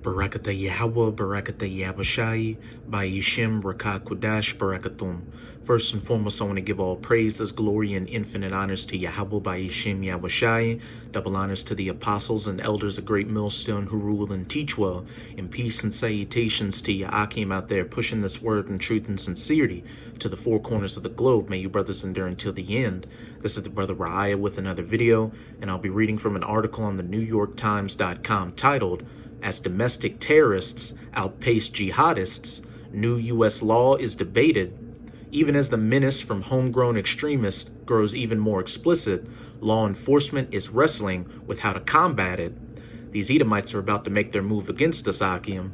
Barakata Yahweh, Barakata Yahushai, by Yishim Rakah Kudash, Barakatum. First and foremost, I want to give all praises, glory, and infinite honors to Yahweh by Yishim Yahushai. Double honors to the apostles and elders of Great Millstone who rule and teach well. And peace and salutations to Ya'akim out there pushing this word in truth and sincerity to the four corners of the globe. May you brothers endure until the end. This is the brother Ra'aya with another video, and I'll be reading from an article on the NewYorkTimes.com titled, "As Domestic Terrorists Outpace Jihadists, New U.S. Law is Debated." Even as the menace from homegrown extremists grows even more explicit, law enforcement is wrestling with how to combat it. These Edomites are about to make their move against us, Akim.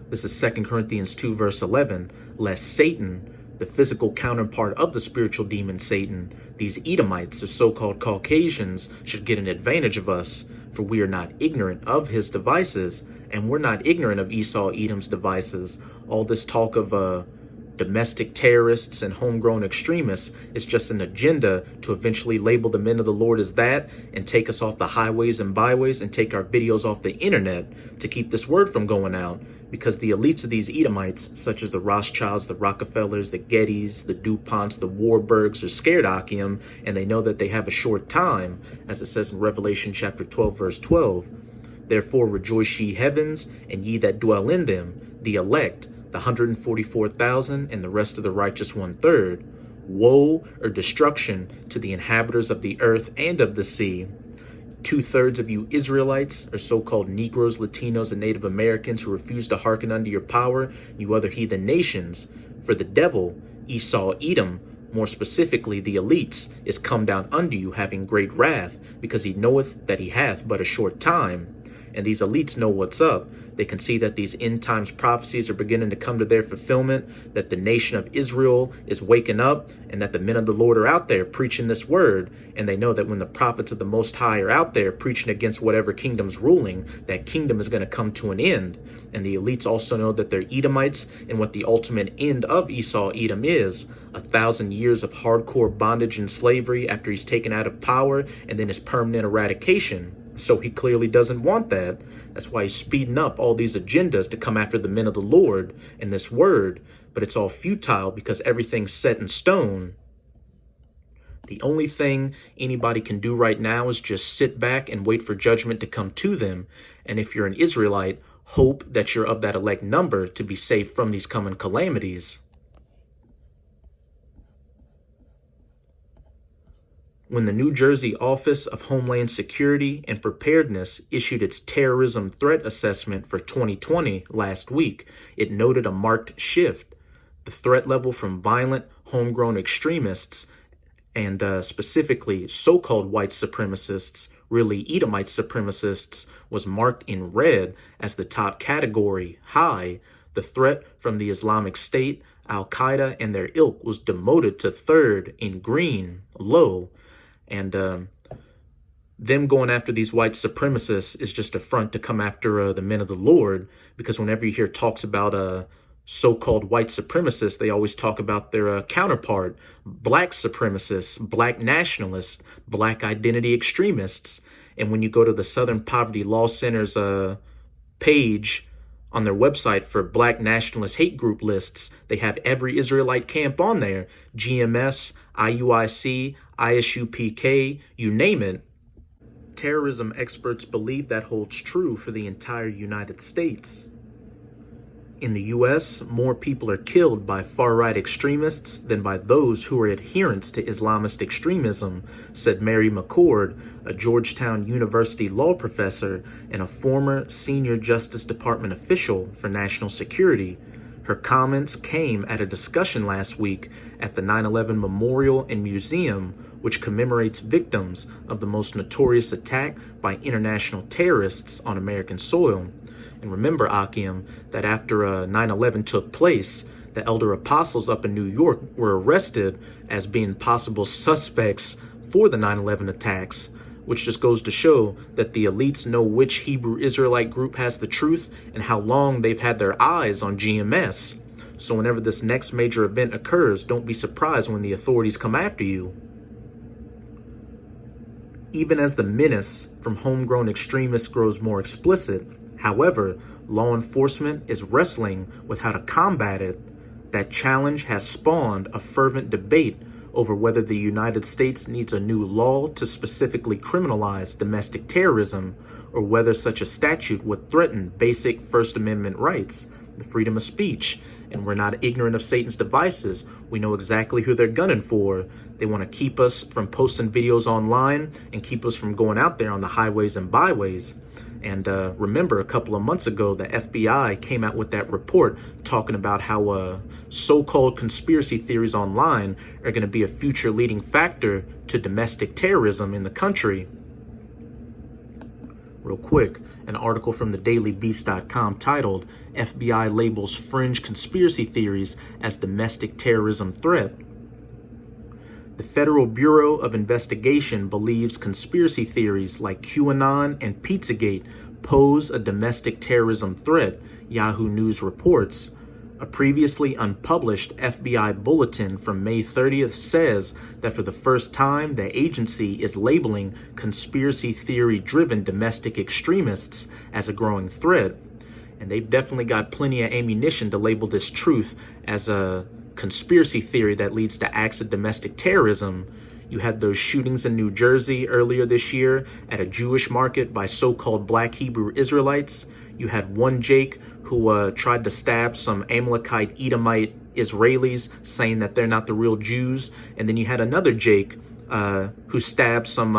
This is 2 Corinthians 2 verse 11. Lest Satan, the physical counterpart of the spiritual demon Satan, these Edomites, the so-called Caucasians, should get an advantage of us. For we are not ignorant of his devices, and we're not ignorant of Esau Edom's devices. All this talk of domestic terrorists and homegrown extremists is just an agenda to eventually label the men of the Lord as that and take us off the highways and byways and take our videos off the internet to keep this word from going out. Because the elites of these Edomites, such as the Rothschilds, the Rockefellers, the Gettys, the DuPonts, the Warburgs, are scared, Akim, and they know that they have a short time, as it says in Revelation chapter 12, verse 12. Therefore rejoice ye heavens, and ye that dwell in them, the elect, the 144,000, and the rest of the righteous 1/3. Woe or destruction to the inhabitants of the earth and of the sea. 2/3 of you Israelites, or so-called Negroes, Latinos, and Native Americans who refuse to hearken unto your power, you other heathen nations. For the devil, Esau Edom, more specifically the elites, is come down unto you having great wrath, because he knoweth that he hath but a short time. And these elites know what's up. They can see that these end times prophecies are beginning to come to their fulfillment, that the nation of Israel is waking up, and that the men of the Lord are out there preaching this word. And they know that when the prophets of the Most High are out there preaching against whatever kingdom's ruling, that kingdom is going to come to an end. And the elites also know that they're Edomites, and what the ultimate end of Esau Edom is: 1,000 years of hardcore bondage and slavery after he's taken out of power, and then his permanent eradication. So he clearly doesn't want that. That's why he's speeding up all these agendas to come after the men of the Lord and this word. But it's all futile because everything's set in stone. The only thing anybody can do right now is just sit back and wait for judgment to come to them. And if you're an Israelite, hope that you're of that elect number to be safe from these coming calamities. When the New Jersey Office of Homeland Security and Preparedness issued its terrorism threat assessment for 2020 last week, it noted a marked shift. The threat level from violent, homegrown extremists and specifically so-called white supremacists, really Edomite supremacists, was marked in red as the top category, high. The threat from the Islamic State, Al-Qaeda, and their ilk was demoted to third in green, low. And them going after these white supremacists is just a front to come after the men of the Lord, because whenever you hear talks about so-called white supremacists, they always talk about their counterpart, black supremacists, black nationalists, black identity extremists. And when you go to the Southern Poverty Law Center's page on their website for black nationalist hate group lists, they have every Israelite camp on there: GMS, IUIC, ISUPK, you name it. Terrorism experts believe that holds true for the entire United States. In the U.S., more people are killed by far-right extremists than by those who are adherents to Islamist extremism, said Mary McCord, a Georgetown University law professor and a former senior Justice Department official for national security. Her comments came at a discussion last week at the 9/11 Memorial and Museum, which commemorates victims of the most notorious attack by international terrorists on American soil. And remember, Akim, that after 9/11 took place, the elder apostles up in New York were arrested as being possible suspects for the 9/11 attacks, which just goes to show that the elites know which Hebrew Israelite group has the truth and how long they've had their eyes on GMS. So whenever this next major event occurs, don't be surprised when the authorities come after you. Even as the menace from homegrown extremists grows more explicit, however, law enforcement is wrestling with how to combat it. That challenge has spawned a fervent debate over whether the United States needs a new law to specifically criminalize domestic terrorism, or whether such a statute would threaten basic First Amendment rights, the freedom of speech. And we're not ignorant of Satan's devices. We know exactly who they're gunning for. They want to keep us from posting videos online and keep us from going out there on the highways and byways. And remember, a couple of months ago, the FBI came out with that report talking about how so-called conspiracy theories online are going to be a future leading factor to domestic terrorism in the country. Real quick, an article from thedailybeast.com titled, FBI labels fringe conspiracy theories as domestic terrorism threat. The Federal Bureau of Investigation believes conspiracy theories like QAnon and Pizzagate pose a domestic terrorism threat, Yahoo News reports. A previously unpublished FBI bulletin from May 30th says that for the first time, the agency is labeling conspiracy theory-driven domestic extremists as a growing threat. And they've definitely got plenty of ammunition to label this truth as a conspiracy theory that leads to acts of domestic terrorism. You had those shootings in New Jersey earlier this year at a Jewish market by so-called Black Hebrew Israelites. You had one Jake who tried to stab some Amalekite Edomite Israelis, saying that they're not the real Jews. And then you had another Jake who stabbed some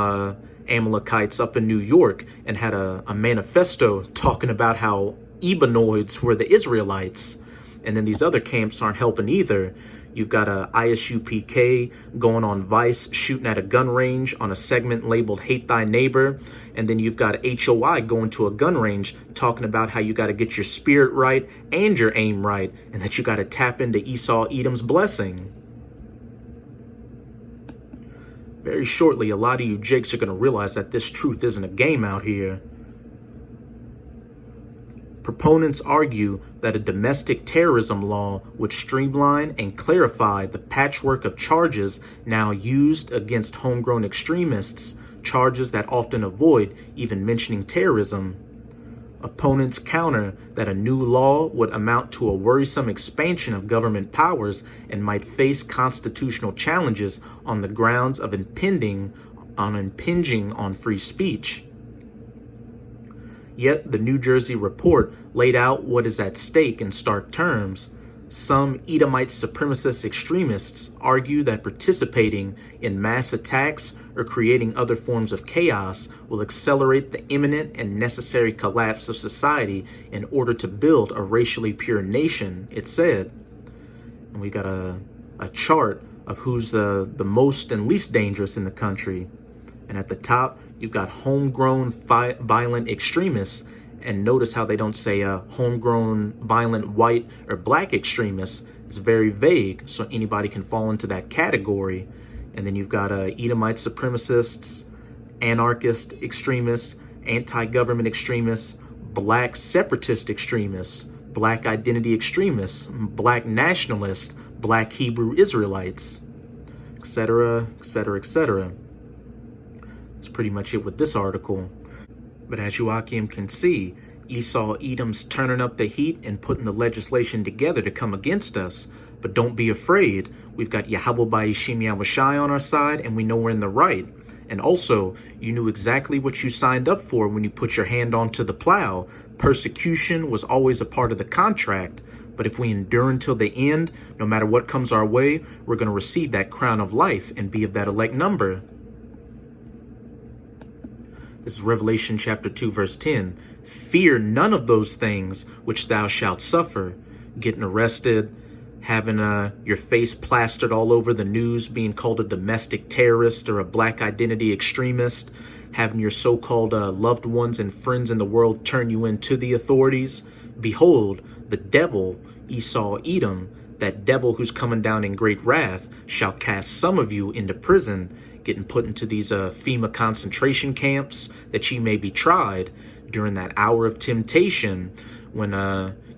Amalekites up in New York and had a manifesto talking about how Ebonites were the Israelites. And then these other camps aren't helping either. You've got a ISUPK going on Vice, shooting at a gun range on a segment labeled Hate Thy Neighbor. And then you've got HOI going to a gun range talking about how you got to get your spirit right and your aim right, and that you got to tap into Esaus Blessing. Very shortly, a lot of you jakes are going to realize that this truth isn't a game out here. Proponents argue that a domestic terrorism law would streamline and clarify the patchwork of charges now used against homegrown extremists, charges that often avoid even mentioning terrorism. Opponents counter that a new law would amount to a worrisome expansion of government powers and might face constitutional challenges on the grounds of impinging on free speech. Yet the New Jersey report laid out what is at stake in stark terms. Some Edomite supremacist extremists argue that participating in mass attacks or creating other forms of chaos will accelerate the imminent and necessary collapse of society in order to build a racially pure nation, it said. And we got a chart of who's the most and least dangerous in the country. And at the top, you've got homegrown violent extremists. And notice how they don't say homegrown violent white or black extremists. It's very vague, so anybody can fall into that category. And then you've got Edomite supremacists, anarchist extremists, anti-government extremists, black separatist extremists, black identity extremists, black nationalists, black Hebrew Israelites, etc., etc., etc. That's pretty much it with this article. But as Joachim can see, Esau Edom's turning up the heat and putting the legislation together to come against us. But don't be afraid. We've got Yahweh Ba'ishim Yahushai on our side, and we know we're in the right. And also, you knew exactly what you signed up for when you put your hand onto the plow. Persecution was always a part of the contract. But if we endure until the end, no matter what comes our way, we're going to receive that crown of life and be of that elect number. This is Revelation chapter 2, verse 10. Fear none of those things which thou shalt suffer. Getting arrested, having your face plastered all over the news, being called a domestic terrorist or a black identity extremist, having your so-called loved ones and friends in the world turn you in to the authorities. Behold, the devil, Esau Edom, that devil who's coming down in great wrath, shall cast some of you into prison, getting put into these FEMA concentration camps, that ye may be tried during that hour of temptation when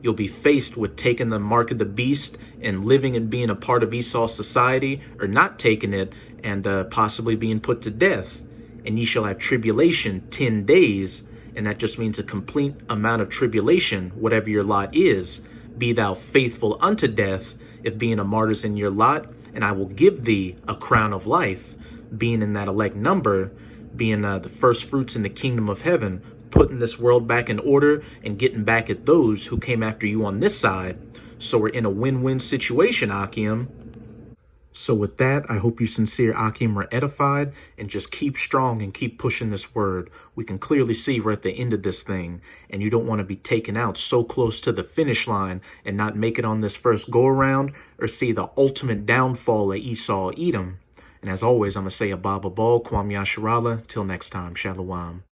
you'll be faced with taking the mark of the beast and living and being a part of Esau society, or not taking it and possibly being put to death. and ye shall have tribulation 10 days. And that just means a complete amount of tribulation, whatever your lot is. Be thou faithful unto death, if being a martyr's in your lot, and I will give thee a crown of life. Being in that elect number, being the first fruits in the kingdom of heaven, putting this world back in order and getting back at those who came after you on this side. So we're in a win-win situation, Akim. So with that, I hope you sincere Akim are edified, and just keep strong and keep pushing this word. We can clearly see we're at the end of this thing, and you don't want to be taken out so close to the finish line and not make it on this first go around, or see the ultimate downfall of Esau Edom. And as always, I'm going to say Abba Babal, Kwam Yasharala. Till next time, Shalom.